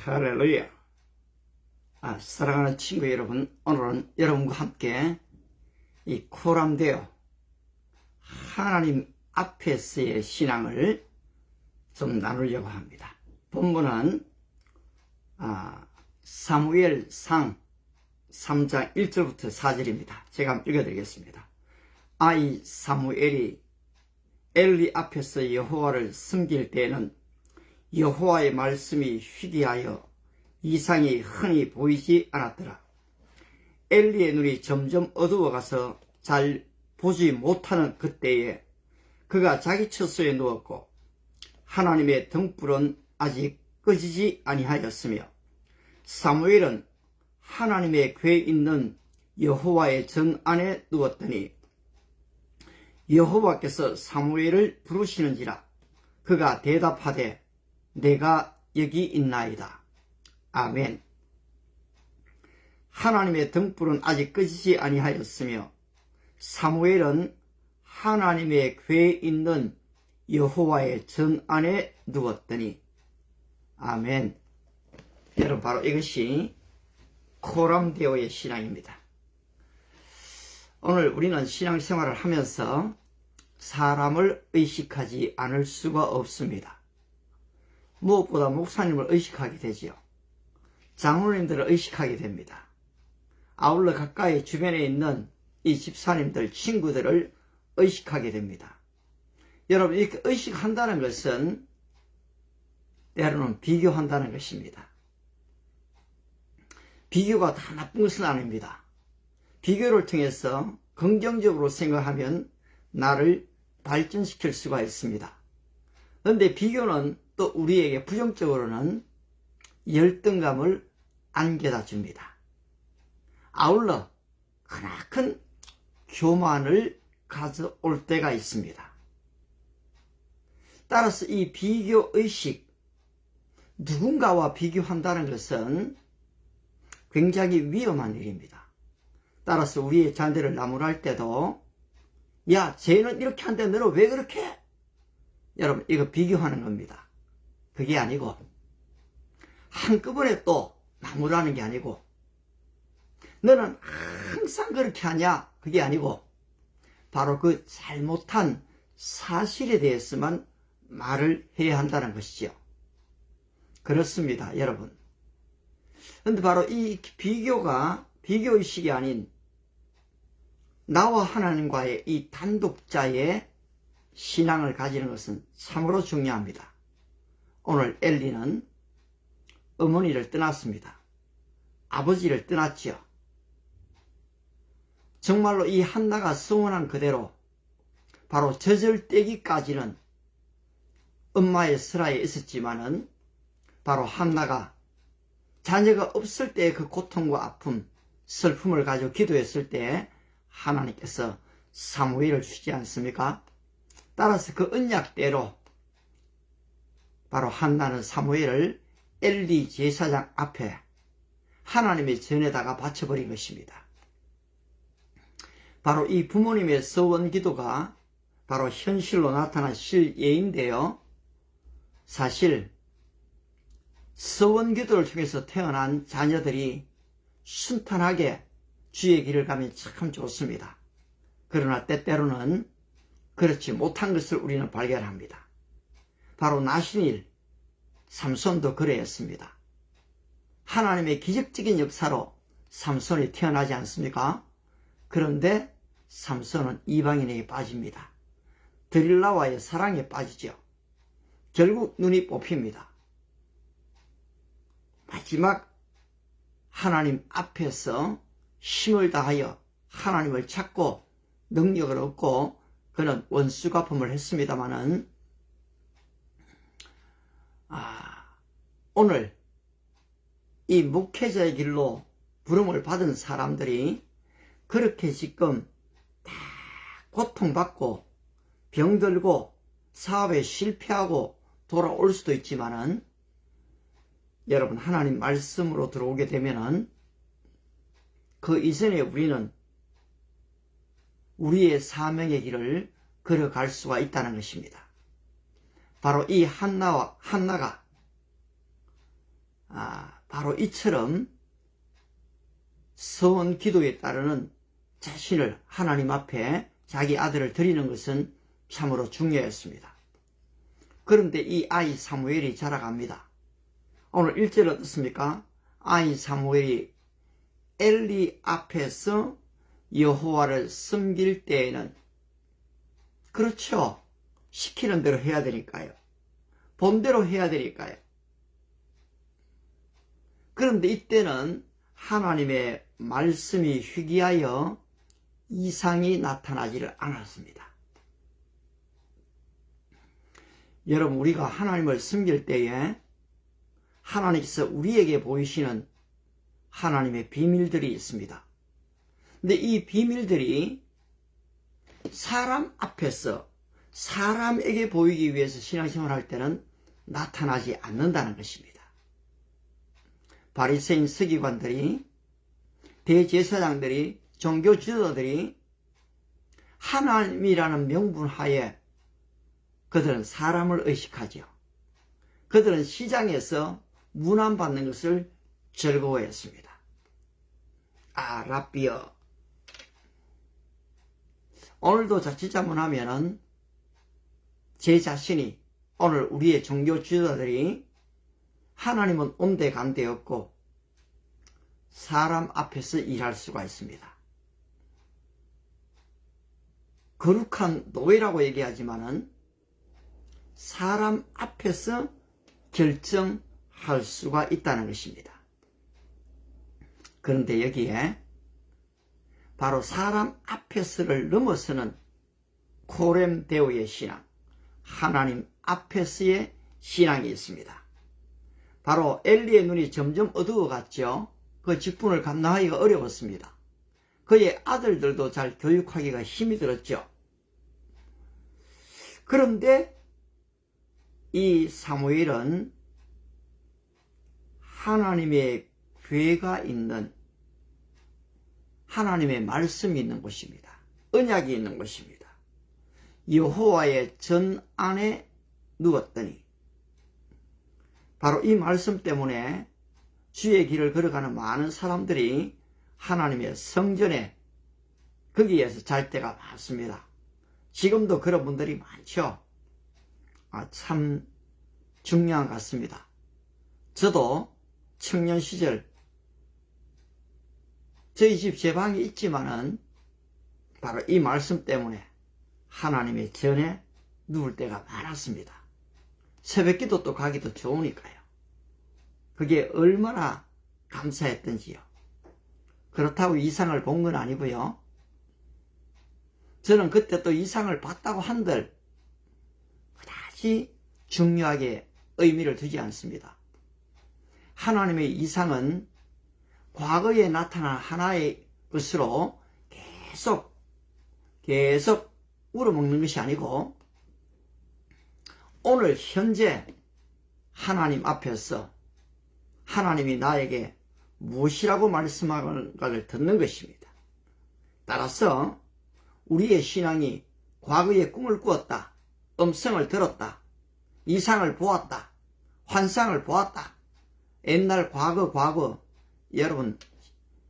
할렐루야. 사랑하는 친구 여러분, 오늘은 여러분과 함께 이 코람데오 하나님 앞에서의 신앙을 좀 나누려고 합니다. 본문은 사무엘상 3장 1절부터 4절입니다. 제가 한번 읽어드리겠습니다. 이 사무엘이 엘리 앞에서 여호와를 섬길 때에는 여호와의 말씀이 희귀하여 이상이 흔히 보이지 않았더라. 엘리의 눈이 점점 어두워가서 잘 보지 못하는 그때에 그가 자기 처소에 누웠고 하나님의 등불은 아직 꺼지지 아니하였으며 사무엘은 하나님의 궤에 있는 여호와의 전 안에 누웠더니 여호와께서 사무엘을 부르시는지라. 그가 대답하되 내가 여기 있나이다. 아멘. 하나님의 등불은 아직 꺼지지 아니하였으며 사무엘은 하나님의 궤에 있는 여호와의 전 안에 누웠더니. 아멘. 여러분, 바로 이것이 코람데오의 신앙입니다. 오늘 우리는 신앙생활을 하면서 사람을 의식하지 않을 수가 없습니다. 무엇보다 목사님을 의식하게 되지요. 장로님들을 의식하게 됩니다. 아울러 가까이 주변에 있는 이 집사님들, 친구들을 의식하게 됩니다. 여러분, 이렇게 의식한다는 것은 때로는 비교한다는 것입니다. 비교가 다 나쁜 것은 아닙니다. 비교를 통해서 긍정적으로 생각하면 나를 발전시킬 수가 있습니다. 그런데 비교는 또 우리에게 부정적으로는 열등감을 안겨다 줍니다. 아울러 크나큰 교만을 가져올 때가 있습니다. 따라서 이 비교의식, 누군가와 비교한다는 것은 굉장히 위험한 일입니다. 따라서 우리의 자녀를 나무랄 때도 야, 쟤는 이렇게 한데 너는 왜 그렇게 해? 여러분, 이거 비교하는 겁니다. 그게 아니고 한꺼번에 또 나무라는 게 아니고 너는 항상 그렇게 하냐? 그게 아니고 바로 그 잘못한 사실에 대해서만 말을 해야 한다는 것이죠. 그렇습니다, 여러분. 그런데 바로 이 비교가 비교의식이 아닌 나와 하나님과의 이 단독자의 신앙을 가지는 것은 참으로 중요합니다. 오늘 엘리는 어머니를 떠났습니다. 아버지를 떠났지요. 정말로 이 한나가 서원한 그대로 바로 젖을떼기까지는 엄마의 슬하에 있었지만은 바로 한나가 자녀가 없을 때의 그 고통과 아픔, 슬픔을 가지고 기도했을 때 하나님께서 사무엘을 주지 않습니까? 따라서 그 언약대로 바로 한나는 사무엘을 엘리 제사장 앞에 하나님의 전에다가 바쳐버린 것입니다. 바로 이 부모님의 서원 기도가 바로 현실로 나타난 실예인데요. 사실 서원 기도를 통해서 태어난 자녀들이 순탄하게 주의 길을 가면 참 좋습니다. 그러나 때때로는 그렇지 못한 것을 우리는 발견합니다. 바로 나신일 삼손도 그래였습니다. 하나님의 기적적인 역사로 삼손이 태어나지 않습니까? 그런데 삼손은 이방인에게 빠집니다. 드릴라와의 사랑에 빠지죠. 결국 눈이 뽑힙니다. 마지막 하나님 앞에서 힘을 다하여 하나님을 찾고 능력을 얻고 그는 원수갚음을 했습니다마는 오늘 이 목회자의 길로 부름을 받은 사람들이 그렇게 지금 다 고통받고 병들고 사업에 실패하고 돌아올 수도 있지만은 여러분, 하나님 말씀으로 들어오게 되면은 그 이전에 우리는 우리의 사명의 길을 걸어갈 수가 있다는 것입니다. 바로 이 한나가 바로 이처럼 서원 기도에 따르는 자신을 하나님 앞에 자기 아들을 드리는 것은 참으로 중요했습니다. 그런데 이 아이 사무엘이 자라갑니다. 오늘 1절 어떻습니까? 아이 사무엘이 엘리 앞에서 여호와를 섬길 때에는, 그렇죠, 시키는 대로 해야 되니까요. 본대로 해야 되니까요. 그런데 이때는 하나님의 말씀이 희귀하여 이상이 나타나지를 않았습니다. 여러분, 우리가 하나님을 섬길 때에 하나님께서 우리에게 보이시는 하나님의 비밀들이 있습니다. 근데 이 비밀들이 사람 앞에서 사람에게 보이기 위해서 신앙생활을 할 때는 나타나지 않는다는 것입니다. 바리새인 서기관들이, 대제사장들이, 종교 지도자들이 하나님이라는 명분 하에 그들은 사람을 의식하죠. 그들은 시장에서 문안받는 것을 즐거워했습니다. 아, 랍비여, 오늘도 자칫잘못하면은 제 자신이, 오늘 우리의 종교 지도자들이 하나님은 온데간데 없고 사람 앞에서 일할 수가 있습니다. 거룩한 노예라고 얘기하지만은 사람 앞에서 결정할 수가 있다는 것입니다. 그런데 여기에 바로 사람 앞에서를 넘어서는 코렘데오의 신앙, 하나님 앞에서의 신앙이 있습니다. 바로 엘리의 눈이 점점 어두워갔죠. 그 직분을 감당하기가 어려웠습니다. 그의 아들들도 잘 교육하기가 힘이 들었죠. 그런데 이 사무엘은 하나님의 괴가 있는, 하나님의 말씀이 있는 곳입니다. 언약이 있는 곳입니다. 여호와의 전 안에 누웠더니, 바로 이 말씀 때문에 주의 길을 걸어가는 많은 사람들이 하나님의 성전에, 거기에서 잘 때가 많습니다. 지금도 그런 분들이 많죠. 참 중요한 것 같습니다. 저도 청년 시절 저희 집 제 방이 있지만은 바로 이 말씀 때문에 하나님의 전에 누울 때가 많았습니다. 새벽기도 또 가기도 좋으니까요. 그게 얼마나 감사했던지요. 그렇다고 이상을 본 건 아니고요. 저는 그때 또 이상을 봤다고 한들 그다지 중요하게 의미를 두지 않습니다. 하나님의 이상은 과거에 나타난 하나의 것으로 계속 우러먹는 것이 아니고, 오늘 현재 하나님 앞에서 하나님이 나에게 무엇이라고 말씀하는가를 듣는 것입니다. 따라서 우리의 신앙이 과거에 꿈을 꾸었다, 음성을 들었다, 이상을 보았다, 환상을 보았다, 옛날 과거, 여러분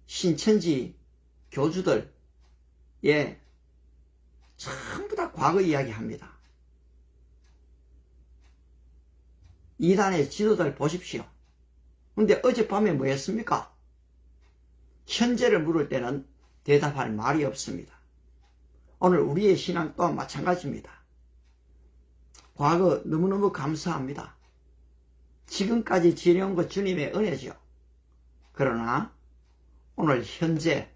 신천지 교주들, 전부 다 과거 이야기합니다. 이단의 지도자를 보십시오. 근데 어젯밤에 뭐 했습니까? 현재를 물을 때는 대답할 말이 없습니다. 오늘 우리의 신앙 또한 마찬가지입니다. 과거 너무너무 감사합니다. 지금까지 지내온 것 주님의 은혜죠. 그러나 오늘 현재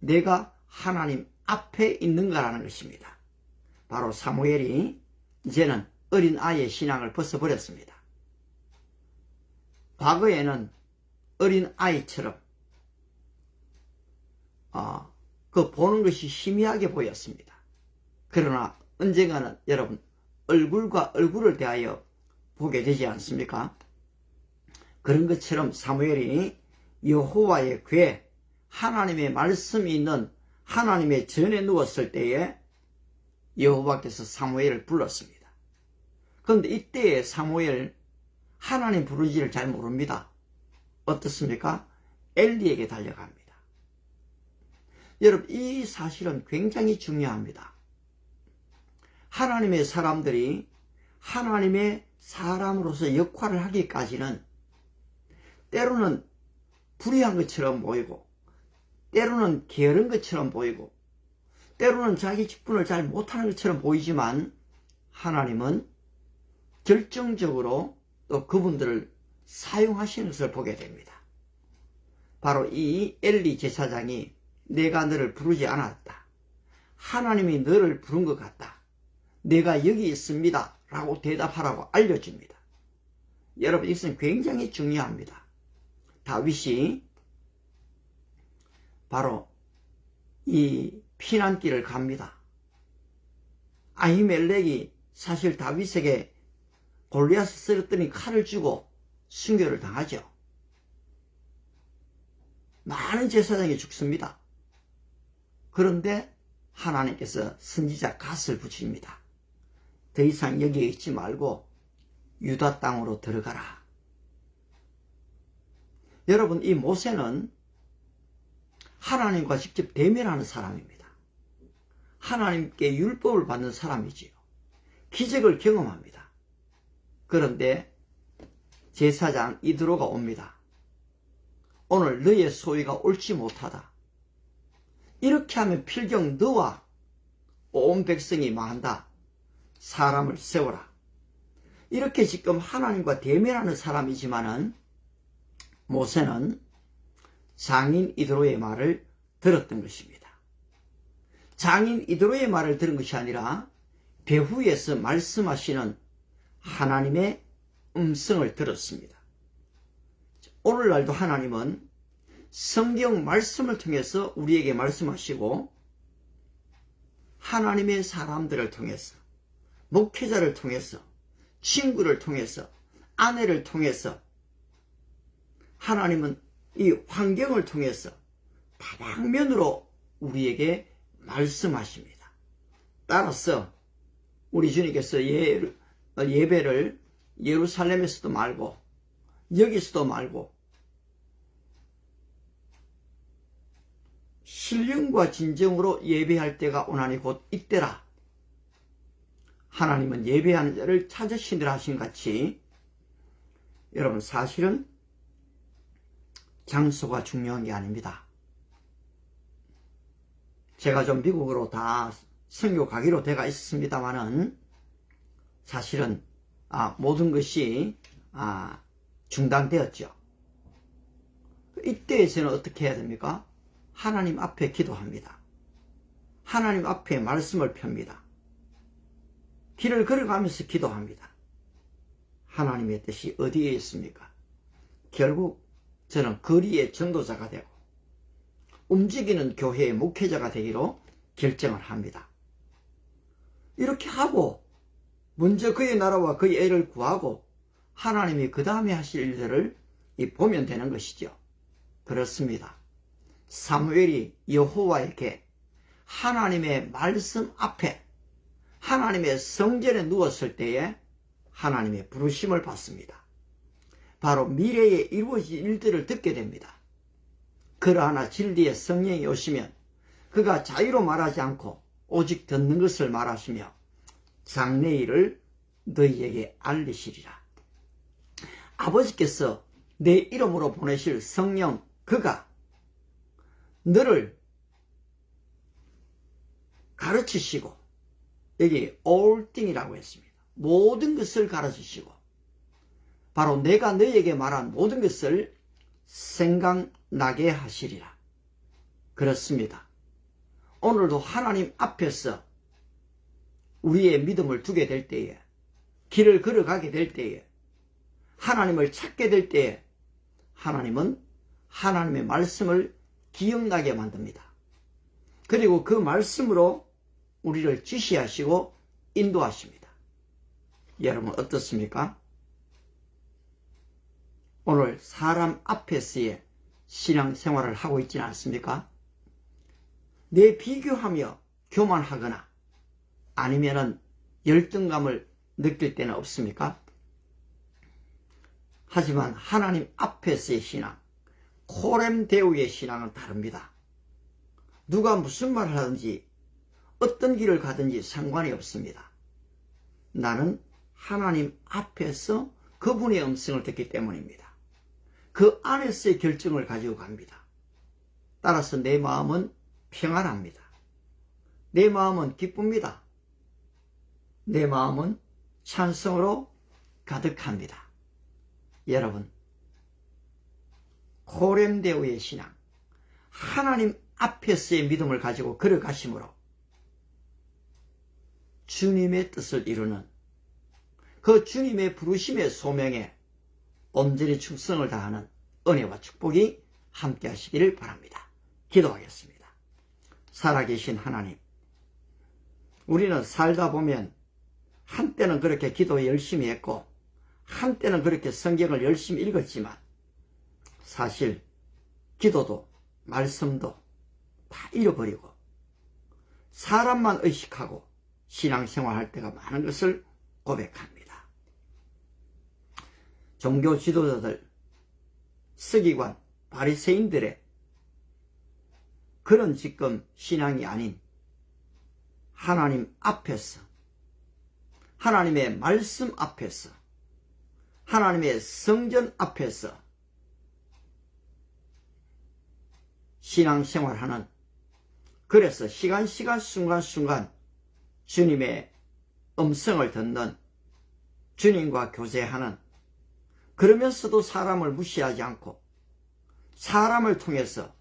내가 하나님 앞에 있는가라는 것입니다. 바로 사무엘이 이제는 어린 아이의 신앙을 벗어버렸습니다. 과거에는 어린 아이처럼 그 보는 것이 희미하게 보였습니다. 그러나 언젠가는 여러분 얼굴과 얼굴을 대하여 보게 되지 않습니까? 그런 것처럼 사무엘이 여호와의 궤, 하나님의 말씀이 있는 하나님의 전에 누웠을 때에 여호와께서 사무엘을 불렀습니다. 그런데 이때의 사무엘, 하나님 부르지를 잘 모릅니다. 어떻습니까? 엘리에게 달려갑니다. 여러분, 이 사실은 굉장히 중요합니다. 하나님의 사람들이 하나님의 사람으로서 역할을 하기까지는 때로는 불의한 것처럼 보이고, 때로는 게으른 것처럼 보이고, 때로는 자기 직분을 잘 못하는 것처럼 보이지만, 하나님은 결정적으로 또 그분들을 사용하시는 것을 보게 됩니다. 바로 이 엘리 제사장이 내가 너를 부르지 않았다, 하나님이 너를 부른 것 같다, 내가 여기 있습니다 라고 대답하라고 알려줍니다. 여러분, 이것은 굉장히 중요합니다. 다윗이 바로 이 피난길을 갑니다. 아히멜렉이 사실 다윗에게 골리앗을 쓰러뜨린 칼을 주고 순교를 당하죠. 많은 제사장이 죽습니다. 그런데 하나님께서 선지자 갓을 붙입니다. 더 이상 여기에 있지 말고 유다 땅으로 들어가라. 여러분, 이 모세는 하나님과 직접 대면하는 사람입니다. 하나님께 율법을 받는 사람이지요. 기적을 경험합니다. 그런데 제사장 이드로가 옵니다. 오늘 너의 소위가 옳지 못하다. 이렇게 하면 필경 너와 온 백성이 망한다. 사람을 세워라. 이렇게 지금 하나님과 대면하는 사람이지만은 모세는 장인 이드로의 말을 들었던 것입니다. 장인 이드로의 말을 들은 것이 아니라 배후에서 말씀하시는 하나님의 음성을 들었습니다. 오늘날도 하나님은 성경 말씀을 통해서 우리에게 말씀하시고, 하나님의 사람들을 통해서, 목회자를 통해서, 친구를 통해서, 아내를 통해서, 하나님은 이 환경을 통해서 다방면으로 우리에게 말씀하십니다. 따라서 우리 주님께서 예배를 예루살렘에서도 말고 여기서도 말고 신령과 진정으로 예배할 때가 오나니 곧 이때라. 하나님은 예배하는 자를 찾으시느라 하신 같이, 여러분, 사실은 장소가 중요한 게 아닙니다. 제가 좀 미국으로 다 선교 가기로 돼가 있었습니다만은 사실은 모든 것이 중단되었죠. 이때에서는 어떻게 해야 됩니까? 하나님 앞에 기도합니다. 하나님 앞에 말씀을 펴니다. 길을 걸어가면서 기도합니다. 하나님의 뜻이 어디에 있습니까? 결국 저는 거리의 전도자가 되고 움직이는 교회의 목회자가 되기로 결정을 합니다. 이렇게 하고 먼저 그의 나라와 그의 애를 구하고 하나님이 그 다음에 하실 일들을 보면 되는 것이죠. 그렇습니다. 사무엘이 여호와에게 하나님의 말씀 앞에 하나님의 성전에 누웠을 때에 하나님의 부르심을 받습니다. 바로 미래에 이루어질 일들을 듣게 됩니다. 그러하나 진리의 성령이 오시면 그가 자유로 말하지 않고 오직 듣는 것을 말하시며 장래일을 너희에게 알리시리라. 아버지께서 내 이름으로 보내실 성령, 그가 너를 가르치시고, 여기 all thing이라고 했습니다. 모든 것을 가르치시고 바로 내가 너희에게 말한 모든 것을 생각나게 하시리라. 그렇습니다. 오늘도 하나님 앞에서 우리의 믿음을 두게 될 때에, 길을 걸어가게 될 때에, 하나님을 찾게 될 때에 하나님은 하나님의 말씀을 기억나게 만듭니다. 그리고 그 말씀으로 우리를 지시하시고 인도하십니다. 여러분 어떻습니까? 오늘 사람 앞에서의 신앙생활을 하고 있지는 않습니까? 내 비교하며 교만하거나 아니면은 열등감을 느낄 때는 없습니까? 하지만 하나님 앞에서의 신앙, 코렘데우의 신앙은 다릅니다. 누가 무슨 말을 하든지 어떤 길을 가든지 상관이 없습니다. 나는 하나님 앞에서 그분의 음성을 듣기 때문입니다. 그 안에서의 결정을 가지고 갑니다. 따라서 내 마음은 평안합니다. 내 마음은 기쁩니다. 내 마음은 찬송으로 가득합니다. 여러분, 코렘데우의 신앙, 하나님 앞에서의 믿음을 가지고 걸어가심으로 주님의 뜻을 이루는 그 주님의 부르심의 소명에 온전히 충성을 다하는 은혜와 축복이 함께 하시기를 바랍니다. 기도하겠습니다. 살아계신 하나님, 우리는 살다 보면 한때는 그렇게 기도 열심히 했고 한때는 그렇게 성경을 열심히 읽었지만 사실 기도도 말씀도 다 잃어버리고 사람만 의식하고 신앙생활 할 때가 많은 것을 고백합니다. 종교 지도자들, 서기관, 바리새인들의 그런 지금 신앙이 아닌 하나님 앞에서, 하나님의 말씀 앞에서, 하나님의 성전 앞에서 신앙생활하는, 그래서 시간 순간순간 주님의 음성을 듣는, 주님과 교제하는, 그러면서도 사람을 무시하지 않고 사람을 통해서,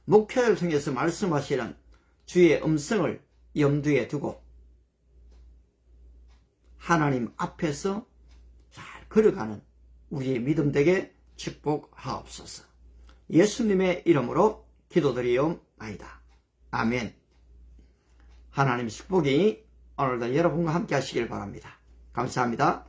목회를 통해서 말씀하시는 주의 음성을 염두에 두고 하나님 앞에서 잘 걸어가는 우리의 믿음 되게 축복하옵소서. 예수님의 이름으로 기도드리옵나이다. 아멘. 하나님의 축복이 오늘도 여러분과 함께 하시길 바랍니다. 감사합니다.